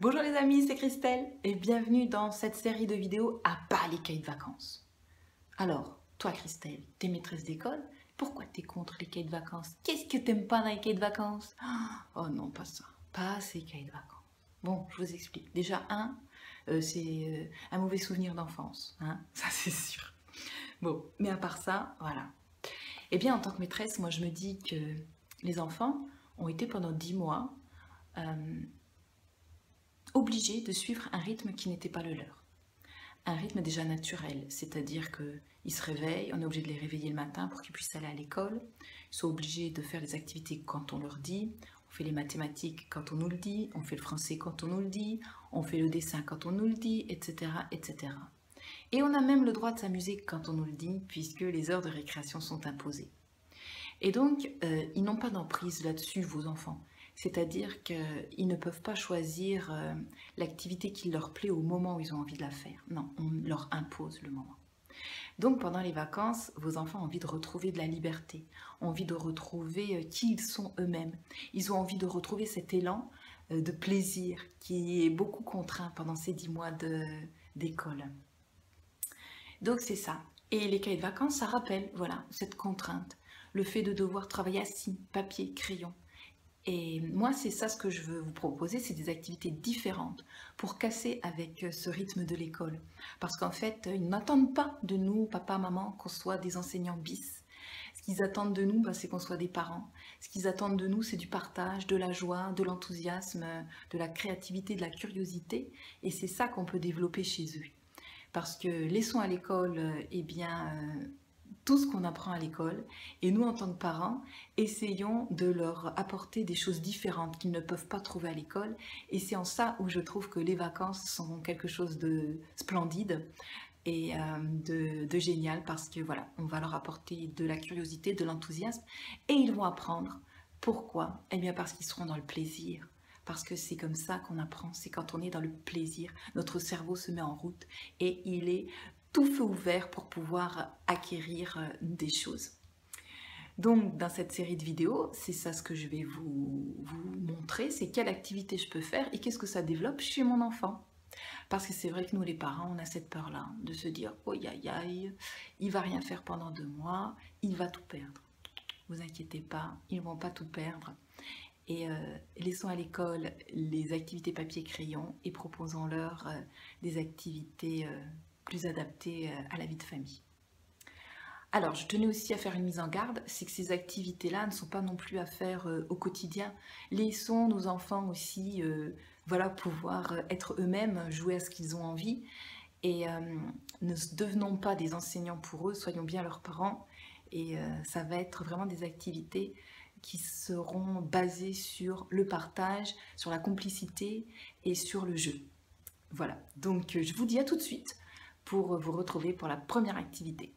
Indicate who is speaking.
Speaker 1: Bonjour les amis, c'est Christelle et bienvenue dans cette série de vidéos à bas les cahiers de vacances. Alors, toi Christelle, t'es maîtresse d'école, pourquoi t'es contre les cahiers de vacances? Qu'est-ce que t'aimes pas dans les cahiers de vacances? Oh non, pas ça, pas ces cahiers de vacances. Bon, je vous explique. Déjà, c'est un mauvais souvenir d'enfance, hein, ça c'est sûr. Bon, mais à part ça, voilà. Eh bien, en tant que maîtresse, moi je me dis que les enfants ont été pendant 10 mois obligés de suivre un rythme qui n'était pas le leur. Un rythme déjà naturel, c'est-à-dire qu'ils se réveillent, on est obligé de les réveiller le matin pour qu'ils puissent aller à l'école, ils sont obligés de faire les activités quand on leur dit, on fait les mathématiques quand on nous le dit, on fait le français quand on nous le dit, on fait le dessin quand on nous le dit, etc. etc. Et on a même le droit de s'amuser quand on nous le dit, puisque les heures de récréation sont imposées. Et donc, ils n'ont pas d'emprise là-dessus, vos enfants. C'est-à-dire qu'ils ne peuvent pas choisir l'activité qui leur plaît au moment où ils ont envie de la faire. Non, on leur impose le moment. Donc pendant les vacances, vos enfants ont envie de retrouver de la liberté, ont envie de retrouver qui ils sont eux-mêmes. Ils ont envie de retrouver cet élan de plaisir qui est beaucoup contraint pendant ces 10 mois d'école. Donc c'est ça. Et les cahiers de vacances, ça rappelle, voilà, cette contrainte. Le fait de devoir travailler assis, papier, crayon. Et moi, c'est ça ce que je veux vous proposer, c'est des activités différentes pour casser avec ce rythme de l'école. Parce qu'en fait, ils n'attendent pas de nous, papa, maman, qu'on soit des enseignants bis. Ce qu'ils attendent de nous, c'est qu'on soit des parents. Ce qu'ils attendent de nous, c'est du partage, de la joie, de l'enthousiasme, de la créativité, de la curiosité. Et c'est ça qu'on peut développer chez eux. Parce que laissons à l'école, tout ce qu'on apprend à l'école, et nous, en tant que parents, essayons de leur apporter des choses différentes qu'ils ne peuvent pas trouver à l'école. Et c'est en ça où je trouve que les vacances sont quelque chose de splendide et de génial, parce que voilà, on va leur apporter de la curiosité, de l'enthousiasme, et ils vont apprendre. Pourquoi? Eh bien parce qu'ils seront dans le plaisir. Parce que c'est comme ça qu'on apprend, c'est quand on est dans le plaisir. Notre cerveau se met en route et il est tout feu ouvert pour pouvoir acquérir des choses. Donc dans cette série de vidéos, c'est ça ce que je vais vous montrer, c'est quelle activité je peux faire et qu'est-ce que ça développe chez mon enfant. Parce que c'est vrai que nous les parents, on a cette peur-là de se dire « Oh aïe aïe, il va rien faire pendant 2 mois, il va tout perdre ». Vous inquiétez pas, ils ne vont pas tout perdre. Et laissons à l'école les activités papier-crayon et proposons-leur des activités plus adaptées à la vie de famille. Alors, je tenais aussi à faire une mise en garde, c'est que ces activités-là ne sont pas non plus à faire au quotidien. Laissons nos enfants aussi voilà, pouvoir être eux-mêmes, jouer à ce qu'ils ont envie. Et ne devenons pas des enseignants pour eux, soyons bien leurs parents. Et ça va être vraiment des activités qui seront basées sur le partage, sur la complicité et sur le jeu. Voilà, donc je vous dis à tout de suite pour vous retrouver pour la première activité.